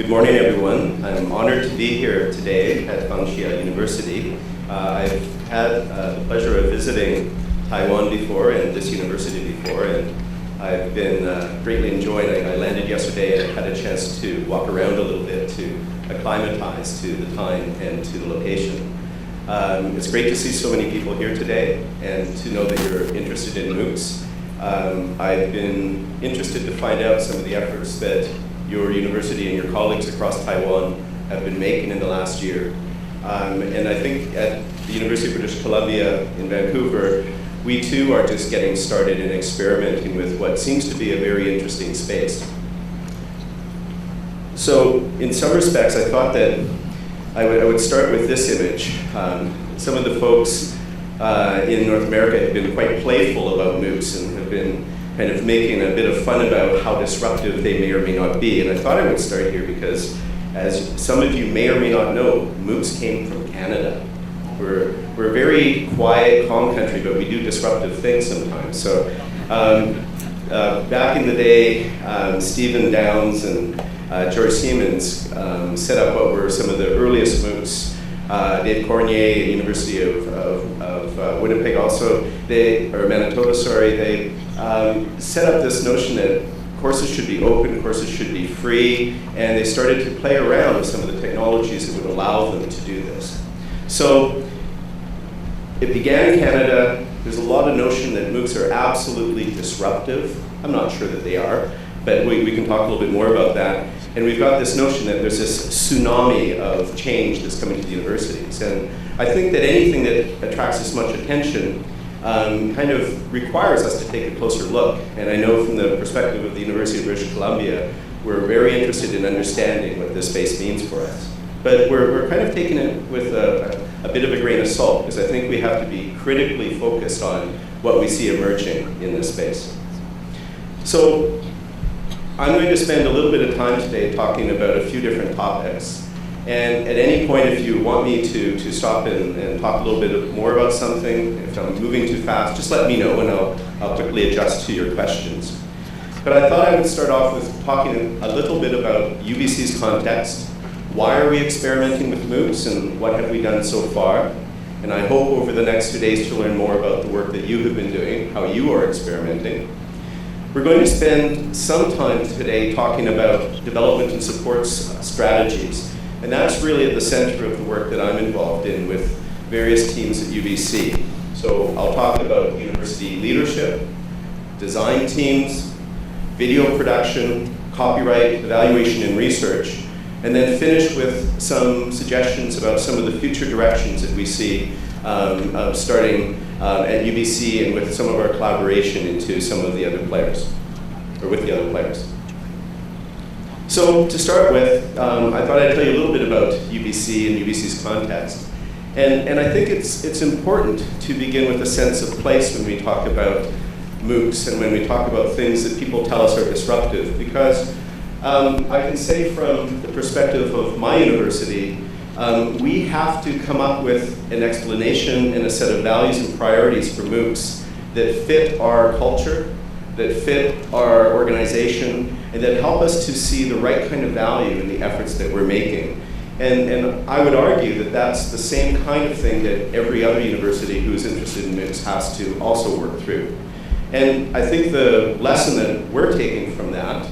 Good morning, everyone. I'm honored to be here today at Fangxia University. I've had the pleasure of visiting Taiwan before and this university before, and I've been greatly enjoying it. I landed yesterday and had a chance to walk around a little bit to acclimatize to the time and to the location. It's great to see so many people here today and to know that you're interested in MOOCs. I've been interested to find out some of the efforts that your university and your colleagues across Taiwan have been making in the last year. And I think at the University of British Columbia in Vancouver, we too are just getting started in experimenting with what seems to be a very interesting space. So in some respects, I thought that I would start with this image. Some of the folks in North America have been quite playful about MOOCs and have been kind of making a bit of fun about how disruptive they may or may not be. And I thought I would start here because, as some of you may or may not know, MOOCs came from Canada. We're a very quiet, calm country, but we do disruptive things sometimes. So back in the day, Stephen Downes and George Siemens set up what were some of the earliest MOOCs. Dave Cornier at University of Winnipeg also, or Manitoba, sorry, they set up this notion that courses should be open, courses should be free, and they started to play around with some of the technologies that would allow them to do this. So it began in Canada. There's a lot of notion that MOOCs are absolutely disruptive. I'm not sure that they are, but we can talk a little bit more about that. And we've got this notion that there's this tsunami of change that's coming to the universities. And I think that anything that attracts this much attention kind of requires us to take a closer look. And I know from the perspective of the University of British Columbia, we're very interested in understanding what this space means for us. But we're kind of taking it with a bit of a grain of salt, because I think we have to be critically focused on what we see emerging in this space. So I'm going to spend a little bit of time today talking about a few different topics. And at any point, if you want me to stop and talk a little bit more about something, if I'm moving too fast, just let me know and I'll quickly adjust to your questions. But I thought I would start off with talking a little bit about UBC's context. Why are we experimenting with MOOCs and what have we done so far? And I hope over the next 2 days to learn more about the work that you have been doing, how you are experimenting. We're going to spend some time today talking about development and support strategies. And that's really at the center of the work that I'm involved in with various teams at UBC. So I'll talk about university leadership, design teams, video production, copyright, evaluation, and research, and then finish with some suggestions about some of the future directions that we see starting at UBC and with some of our collaboration into some of the other players, or with the other players. So to start with, I thought I'd tell you a little bit about UBC and UBC's context. And I think it's important to begin with a sense of place when we talk about MOOCs and when we talk about things that people tell us are disruptive, because I can say from the perspective of my university, we have to come up with an explanation and a set of values and priorities for MOOCs that fit our culture, that fit our organization, and that help us to see the right kind of value in the efforts that we're making. And I would argue that that's the same kind of thing that every other university who's interested in MOOCs has to also work through. And I think the lesson that we're taking from that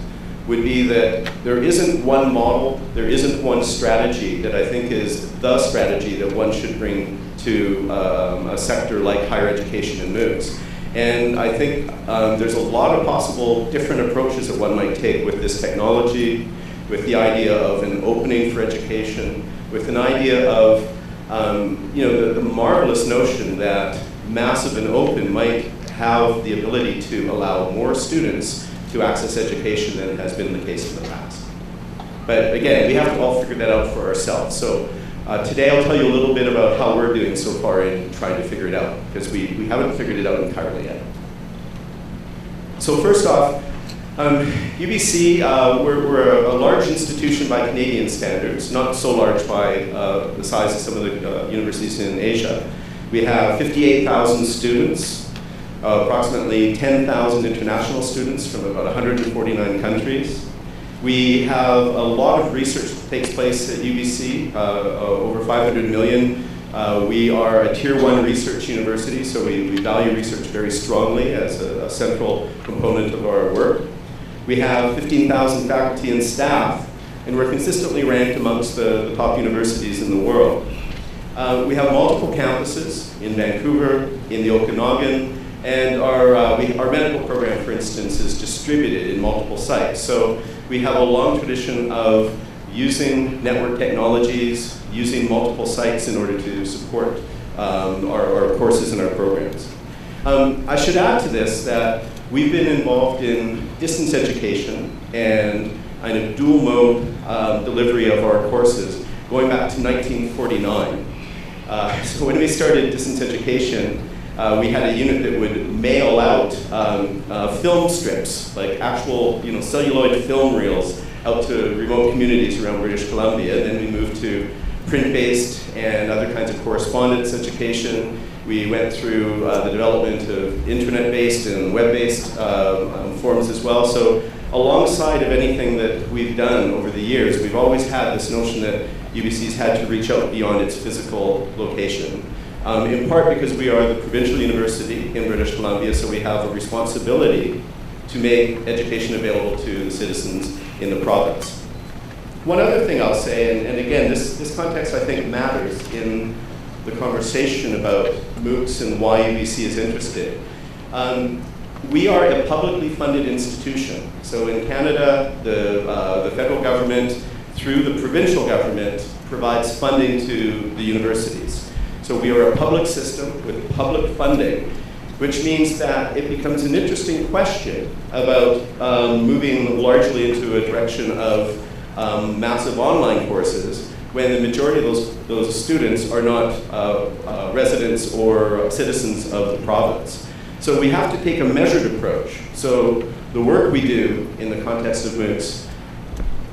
would be that there isn't one model, there isn't one strategy that I think is the strategy that one should bring to a sector like higher education and MOOCs. And I think there's a lot of possible different approaches that one might take with this technology, with the idea of an opening for education, with an idea of the marvelous notion that massive and open might have the ability to allow more students to access education than has been the case in the past. But again, we have to all figure that out for ourselves. So today I'll tell you a little bit about how we're doing so far in trying to figure it out, because we haven't figured it out entirely yet. So first off, UBC, we're a large institution by Canadian standards, not so large by the size of some of the universities in Asia. We have 58,000 students, approximately 10,000 international students from about 149 countries. We have a lot of research that takes place at UBC, over 500 million. We are a Tier 1 research university, so we value research very strongly as a central component of our work. We have 15,000 faculty and staff, and we're consistently ranked amongst the top universities in the world. We have multiple campuses in Vancouver, in the Okanagan, and our medical program, for instance, is distributed in multiple sites. So we have a long tradition of using network technologies, using multiple sites in order to support our courses and our programs. I should add to this that we've been involved in distance education and kind of dual mode delivery of our courses going back to 1949. So when we started distance education, we had a unit that would mail out film strips, like actual celluloid film reels, out to remote communities around British Columbia. Then we moved to print-based and other kinds of correspondence education. We went through the development of internet-based and web-based forms as well. So alongside of anything that we've done over the years, we've always had this notion that UBC's had to reach out beyond its physical location. In part because we are the provincial university in British Columbia, so we have a responsibility to make education available to the citizens in the province. One other thing I'll say, and again, this context I think matters in the conversation about MOOCs and why UBC is interested. We are a publicly funded institution. So in Canada, the federal government, through the provincial government, provides funding to the universities. So we are a public system with public funding, which means that it becomes an interesting question about moving largely into a direction of massive online courses when the majority of those students are not residents or citizens of the province. So we have to take a measured approach. So the work we do in the context of MOOCs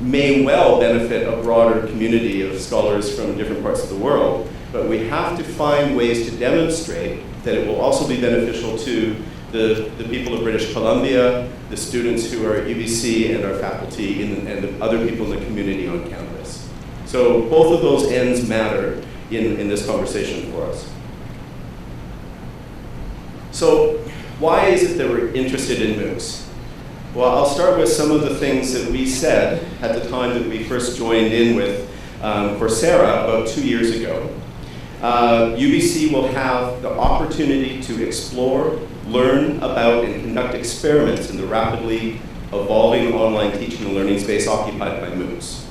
may well benefit a broader community of scholars from different parts of the world, but we have to find ways to demonstrate that it will also be beneficial to the people of British Columbia, the students who are at UBC, and our faculty and the other people in the community on campus. So both of those ends matter in this conversation for us. So why is it that we're interested in MOOCs? Well, I'll start with some of the things that we said at the time that we first joined in with Coursera about 2 years ago. UBC will have the opportunity to explore, learn about, and conduct experiments in the rapidly evolving online teaching and learning space occupied by MOOCs.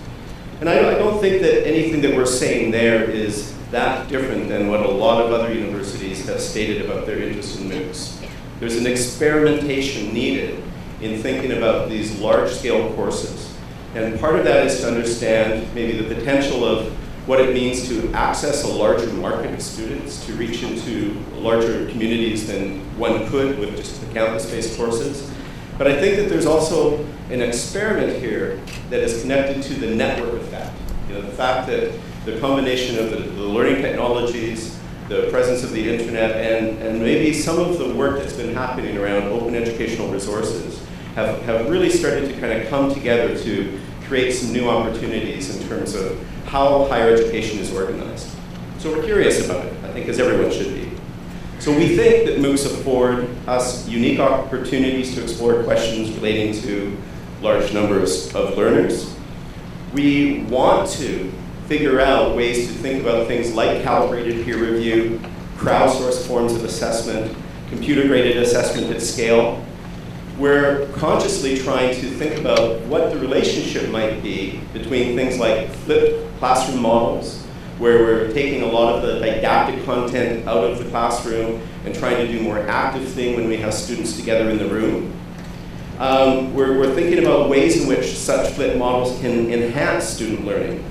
And I don't think that anything that we're saying there is that different than what a lot of other universities have stated about their interest in MOOCs. There's an experimentation needed in thinking about these large-scale courses. And part of that is to understand maybe the potential of what it means to access a larger market of students, to reach into larger communities than one could with just the campus-based courses. But I think that there's also an experiment here that is connected to the network effect. The fact that the combination of the learning technologies, the presence of the internet, and maybe some of the work that's been happening around open educational resources have really started to kind of come together to create some new opportunities in terms of how higher education is organized. So we're curious about it, I think, as everyone should be. So we think that MOOCs afford us unique opportunities to explore questions relating to large numbers of learners. We want to figure out ways to think about things like calibrated peer review, crowdsourced forms of assessment, computer-graded assessment at scale. We're consciously trying to think about what the relationship might be between things like flipped classroom models, where we're taking a lot of the didactic content out of the classroom and trying to do more active thing when we have students together in the room. We're thinking about ways in which such flipped models can enhance student learning.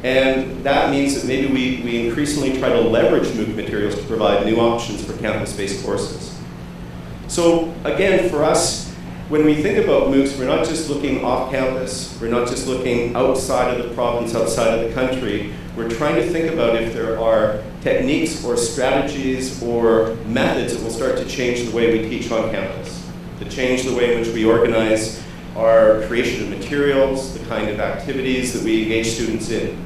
And that means that maybe we increasingly try to leverage MOOC materials to provide new options for campus-based courses. So again, for us, when we think about MOOCs, we're not just looking off campus. We're not just looking outside of the province, outside of the country. We're trying to think about if there are techniques or strategies or methods that will start to change the way we teach on campus, to change the way in which we organize our creation of materials, the kind of activities that we engage students in.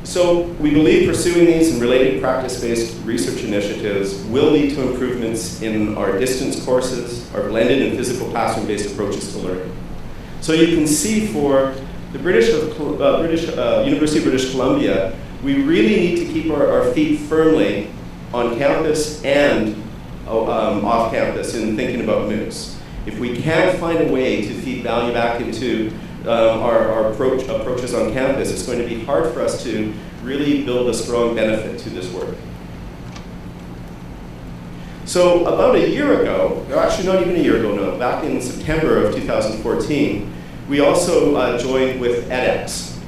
So we believe pursuing these and related practice-based research initiatives will lead to improvements in our distance courses, our blended and physical classroom-based approaches to learning. So you can see for the University of British Columbia, we really need to keep our feet firmly on campus and off campus in thinking about MOOCs. If we can't find a way to feed value back into our approaches on campus, it's going to be hard for us to really build a strong benefit to this work. So about a year ago, or actually not even a year ago, no, back in September of 2014, we also joined with edX.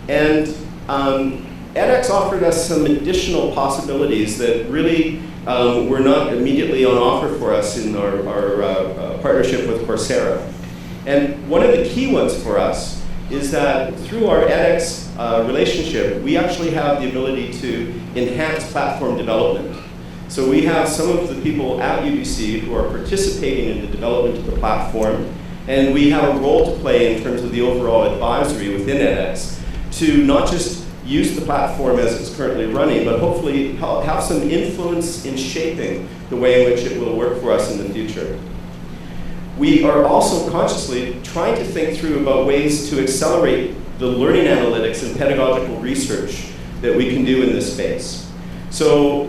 And edX offered us some additional possibilities that really were not immediately on offer for us in our partnership with Coursera. And one of the key ones for us is that through our edX relationship, we actually have the ability to enhance platform development. So we have some of the people at UBC who are participating in the development of the platform, and we have a role to play in terms of the overall advisory within edX to not just use the platform as it's currently running, but hopefully have some influence in shaping the way in which it will work for us in the future. We are also consciously trying to think through about ways to accelerate the learning analytics and pedagogical research that we can do in this space. So,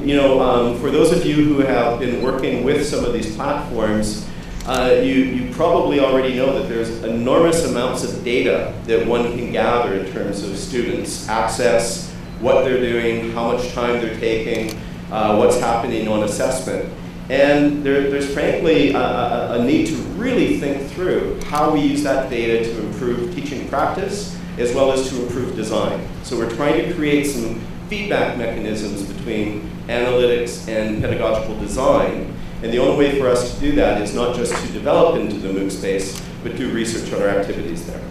for those of you who have been working with some of these platforms, you probably already know that there's enormous amounts of data that one can gather in terms of students' access, what they're doing, how much time they're taking, what's happening on assessment. And there's frankly a need to really think through how we use that data to improve teaching practice as well as to improve design. So we're trying to create some feedback mechanisms between analytics and pedagogical design. And the only way for us to do that is not just to develop into the MOOC space, but do research on our activities there.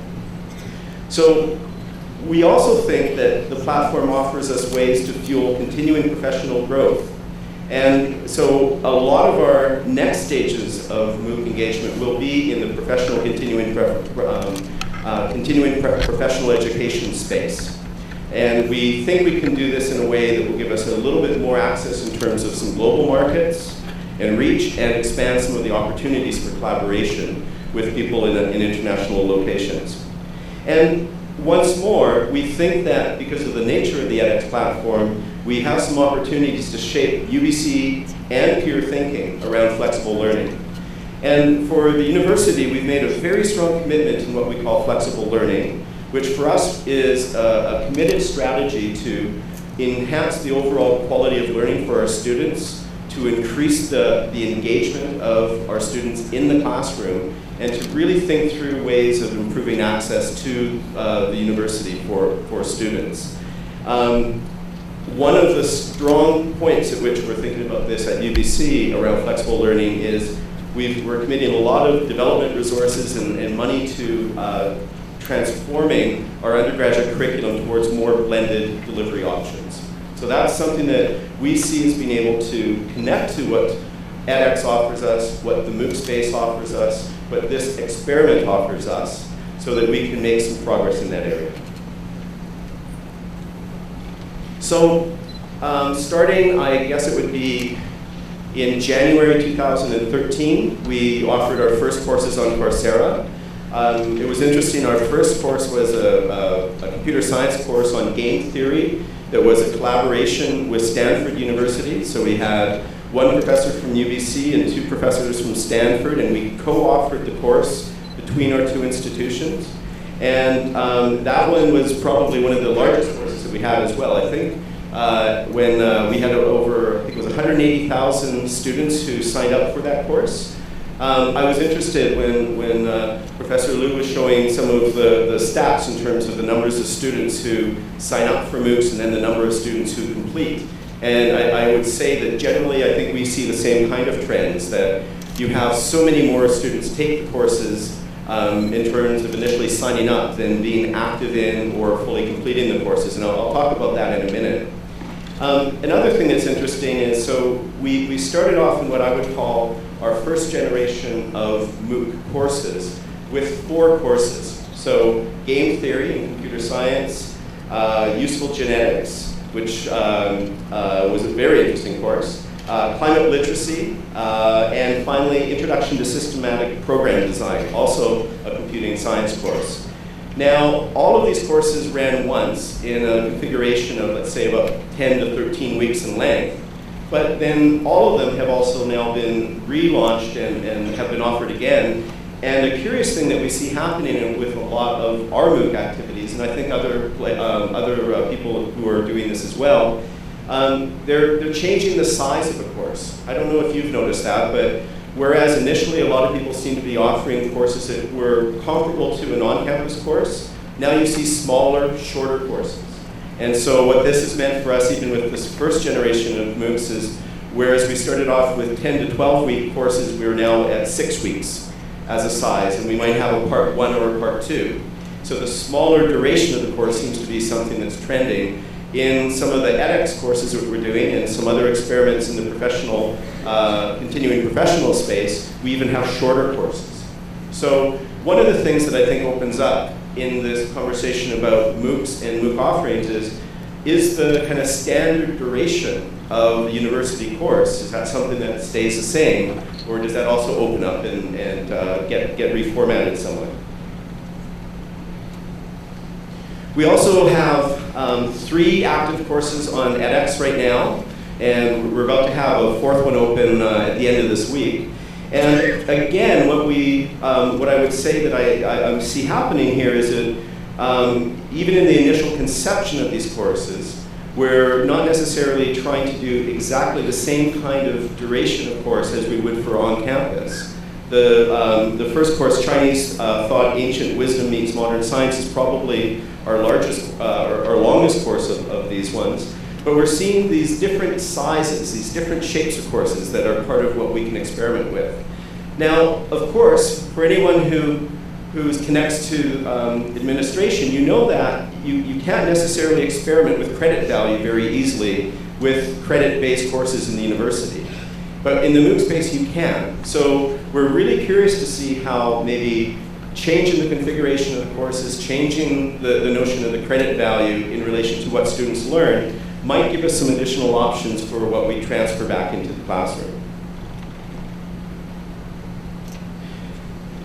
So we also think that the platform offers us ways to fuel continuing professional growth. And so a lot of our next stages of MOOC engagement will be in the professional continuing professional education space. And we think we can do this in a way that will give us a little bit more access in terms of some global markets and reach and expand some of the opportunities for collaboration with people in international locations. And once more, we think that because of the nature of the edX platform, we have some opportunities to shape UBC and peer thinking around flexible learning. And for the university, we've made a very strong commitment in what we call flexible learning, which for us is a committed strategy to enhance the overall quality of learning for our students, to increase the engagement of our students in the classroom, and to really think through ways of improving access to the university for students. One of the strong points at which we're thinking about this at UBC around flexible learning is we're committing a lot of development resources and money to transforming our undergraduate curriculum towards more blended delivery options. So that's something that we see as being able to connect to what edX offers us, what the MOOC space offers us, what this experiment offers us, so that we can make some progress in that area. So starting, I guess it would be in January 2013, we offered our first courses on Coursera. It was interesting, our first course was a computer science course on game theory that was a collaboration with Stanford University. So we had one professor from UBC and two professors from Stanford, and we co-authored the course between our two institutions. And that one was probably one of the largest courses that we had as well. I think when we had over, I think it was 180,000 students who signed up for that course. I was interested when Professor Liu was showing some of the stats in terms of the numbers of students who sign up for MOOCs and then the number of students who complete. And I would say that generally I think we see the same kind of trends, that you have so many more students take the courses in terms of initially signing up than being active in or fully completing the courses. And I'll talk about that in a minute. Another thing that's interesting is, so we started off in what I would call our first generation of MOOC courses with 4 courses. So game theory and computer science, useful genetics, which was a very interesting course, climate literacy, and finally introduction to systematic program design, also a computing science course. Now, all of these courses ran once in a configuration of, let's say, about 10 to 13 weeks in length. But then all of them have also now been relaunched and have been offered again. And a curious thing that we see happening with a lot of our MOOC activities, and I think other people who are doing this as well, they're changing the size of a course. I don't know if you've noticed that, but whereas initially a lot of people seem to be offering courses that were comparable to an on-campus course, now you see smaller, shorter courses. And so what this has meant for us, even with this first generation of MOOCs, is whereas we started off with 10 to 12-week courses, we're now at 6 weeks as a size, and we might have a part 1 or a part 2. So the smaller duration of the course seems to be something that's trending. In some of the edX courses that we're doing and some other experiments in the professional, continuing professional space, we even have shorter courses. So one of the things that I think opens up in this conversation about MOOCs and MOOC offerings is the kind of standard duration of the university course. Is that something that stays the same, or does that also open up and get reformatted somewhat? We also have 3 active courses on edX right now, and we're about to have a 4th one open at the end of this week. And again, what I would say that I see happening here is that even in the initial conception of these courses, we're not necessarily trying to do exactly the same kind of duration of course as we would for on-campus. The first course, Chinese Thought, Ancient Wisdom Meets Modern Science, is probably our largest, our longest course of these ones. But we're seeing these different sizes, these different shapes of courses that are part of what we can experiment with. Now, of course, for anyone who connects to administration, you know that you can't necessarily experiment with credit value very easily with credit-based courses in the university. But in the MOOC space, you can. So we're really curious to see how maybe changing the configuration of the courses, changing the notion of the credit value in relation to what students learn, might give us some additional options for what we transfer back into the classroom.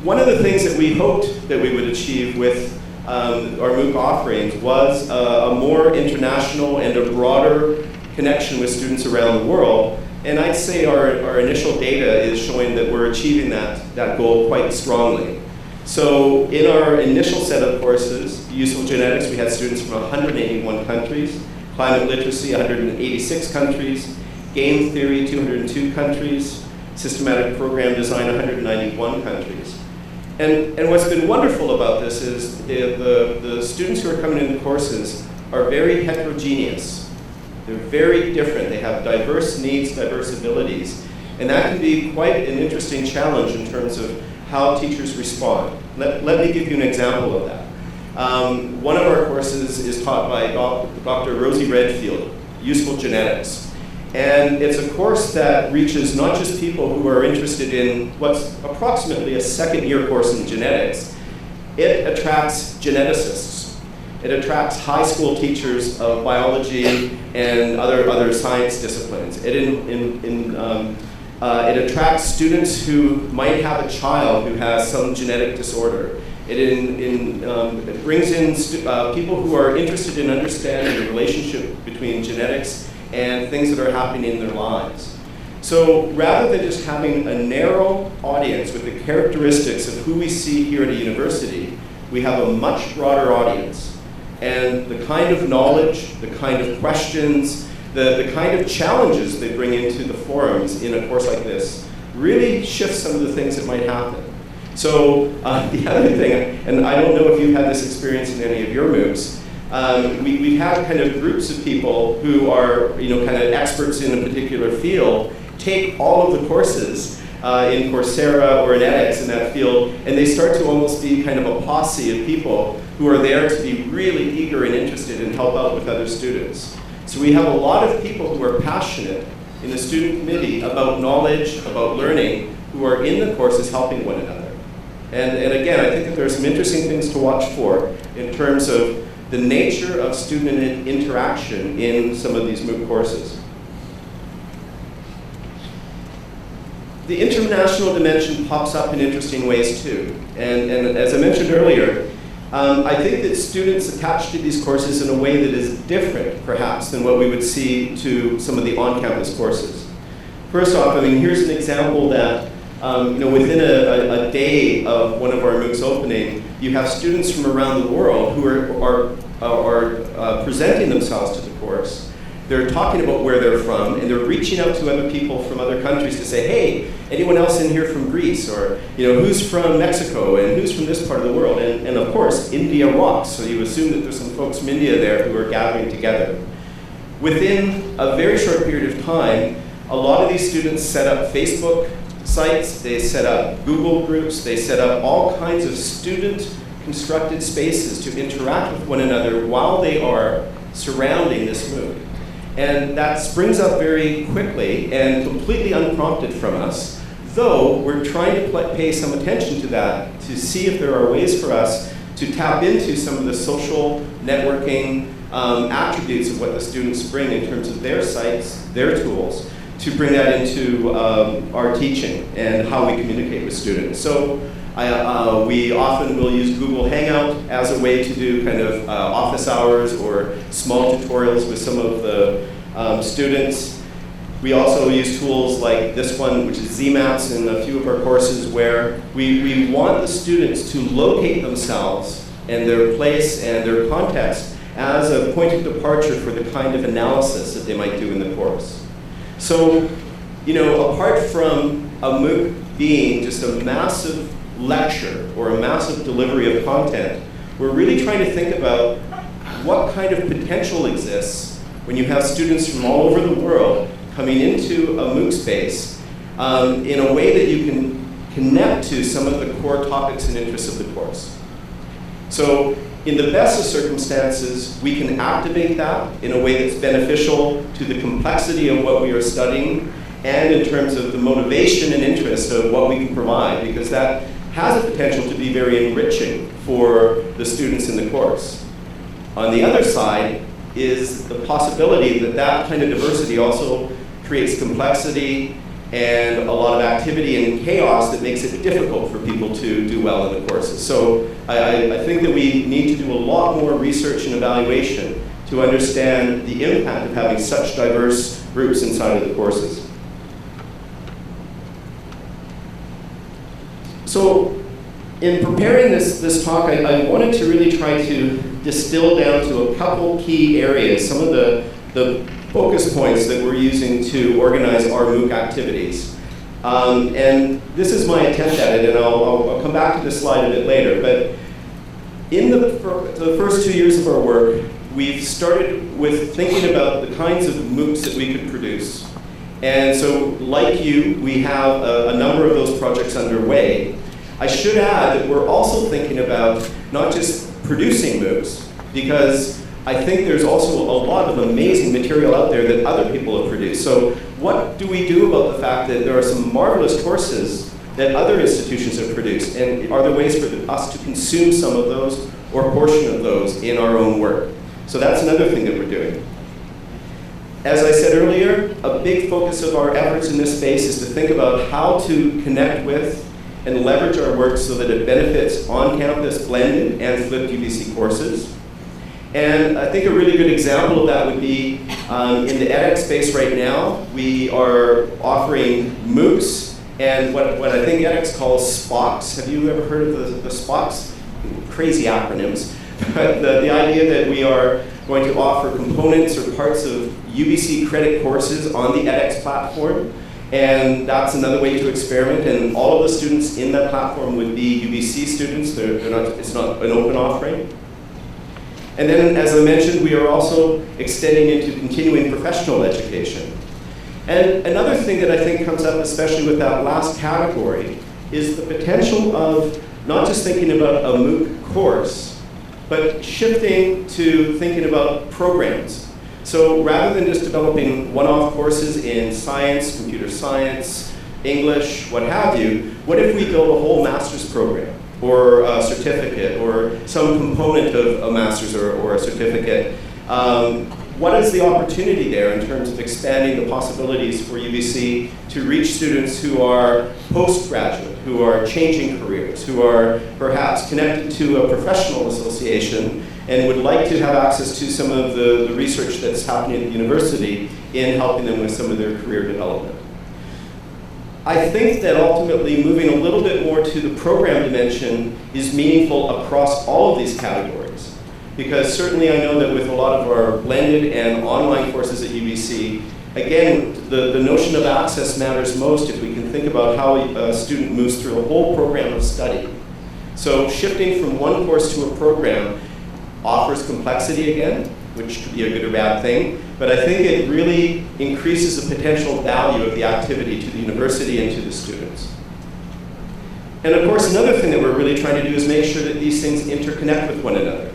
One of the things that we hoped that we would achieve with our MOOC offerings was a more international and a broader connection with students around the world. And I'd say our initial data is showing that we're achieving that goal quite strongly. So in our initial set of courses, useful genetics, we had students from 181 countries, climate literacy, 186 countries, game theory, 202 countries, systematic program design, 191 countries. And what's been wonderful about this is the students who are coming into courses are very heterogeneous. They're very different. They have diverse needs, diverse abilities. And that can be quite an interesting challenge in terms of how teachers respond. Let me give you an example of that. One of our courses is taught by Dr. Rosie Redfield, Useful Genetics. And it's a course that reaches not just people who are interested in what's approximately a second-year course in genetics. It attracts geneticists. It attracts high school teachers of biology and other science disciplines. It attracts students who might have a child who has some genetic disorder. It brings in people who are interested in understanding the relationship between genetics and things that are happening in their lives. So rather than just having a narrow audience with the characteristics of who we see here at a university, we have a much broader audience. And the kind of knowledge, the kind of questions, the kind of challenges they bring into the forums in a course like this really shifts some of the things that might happen. So the other thing, and I don't know if you've had this experience in any of your MOOCs, we've had kind of groups of people who are kind of experts in a particular field take all of the courses in Coursera or in edX in that field, and they start to almost be kind of a posse of people who are there to be really eager and interested and help out with other students. So we have a lot of people who are passionate in the student committee about knowledge, about learning, who are in the courses helping one another. And again, I think that there are some interesting things to watch for in terms of the nature of student interaction in some of these MOOC courses. The international dimension pops up in interesting ways too. And as I mentioned earlier, I think that students attach to these courses in a way that is different, perhaps, than what we would see to some of the on-campus courses. First off, I mean, here's an example that within a day of one of our MOOCs opening, you have students from around the world who are presenting themselves to the course. They're talking about where they're from, and they're reaching out to other people from other countries to say, hey, anyone else in here from Greece? Or, who's from Mexico, and who's from this part of the world? And of course, India rocks, so you assume that there's some folks from India there who are gathering together. Within a very short period of time, a lot of these students set up Facebook sites, they set up Google groups, they set up all kinds of student-constructed spaces to interact with one another while they are surrounding this MOOC. And that springs up very quickly and completely unprompted from us, though we're trying to pay some attention to that to see if there are ways for us to tap into some of the social networking attributes of what the students bring in terms of their sites, their tools, to bring that into our teaching and how we communicate with students. So we often will use Google Hangout as a way to do kind of office hours or small tutorials with some of the students. We also use tools like this one, which is ZMaps, in a few of our courses, where we want the students to locate themselves and their place and their context as a point of departure for the kind of analysis that they might do in the course. So, apart from a MOOC being just a massive lecture or a massive delivery of content, we're really trying to think about what kind of potential exists when you have students from all over the world coming into a MOOC space in a way that you can connect to some of the core topics and interests of the course. So in the best of circumstances, we can activate that in a way that's beneficial to the complexity of what we are studying and in terms of the motivation and interest of what we can provide, because that has a potential to be very enriching for the students in the course. On the other side is the possibility that that kind of diversity also creates complexity and a lot of activity and chaos that makes it difficult for people to do well in the courses. So I think that we need to do a lot more research and evaluation to understand the impact of having such diverse groups inside of the courses. So in preparing this talk, I wanted to really try to distill down to a couple key areas, some of the focus points that we're using to organize our MOOC activities. And this is my attempt at it, and I'll come back to this slide a bit later. But in the first 2 years of our work, we've started with thinking about the kinds of MOOCs that we could produce. And so, like you, we have a number of those projects underway. I should add that we're also thinking about not just producing MOOCs, because I think there's also a lot of amazing material out there that other people have produced. So what do we do about the fact that there are some marvelous courses that other institutions have produced? And are there ways for us to consume some of those or a portion of those in our own work? So that's another thing that we're doing. As I said earlier, a big focus of our efforts in this space is to think about how to connect with and leverage our work so that it benefits on-campus blended and flipped UBC courses. And I think a really good example of that would be in the edX space right now. We are offering MOOCs and what I think edX calls SPOCs. Have you ever heard of the SPOCs? Crazy acronyms. But the idea that we are going to offer components or parts of UBC credit courses on the edX platform. And that's another way to experiment. And all of the students in that platform would be UBC students. It's not an open offering. And then, as I mentioned, we are also extending into continuing professional education. And another thing that I think comes up, especially with that last category, is the potential of not just thinking about a MOOC course, but shifting to thinking about programs. So rather than just developing one-off courses in science, computer science, English, what have you, what if we build a whole master's program or a certificate or some component of a master's or a certificate? What is the opportunity there in terms of expanding the possibilities for UBC to reach students who are postgraduate, who are changing careers, who are perhaps connected to a professional association and would like to have access to some of the research that's happening at the university in helping them with some of their career development? I think that ultimately moving a little bit more to the program dimension is meaningful across all of these categories. Because certainly I know that with a lot of our blended and online courses at UBC, again, the notion of access matters most if we can think about how a student moves through a whole program of study. So shifting from one course to a program offers complexity again, which could be a good or bad thing, but I think it really increases the potential value of the activity to the university and to the students. And of course, another thing that we're really trying to do is make sure that these things interconnect with one another.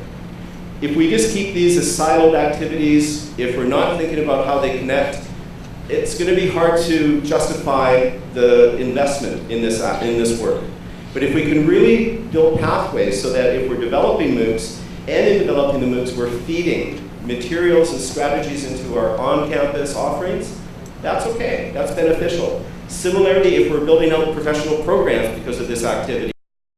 If we just keep these as siloed activities, if we're not thinking about how they connect, it's going to be hard to justify the investment in this work. But if we can really build pathways so that if we're developing MOOCs, and in developing the MOOCs, we're feeding materials and strategies into our on-campus offerings, that's okay, that's beneficial. Similarly, if we're building out professional programs because of this activity,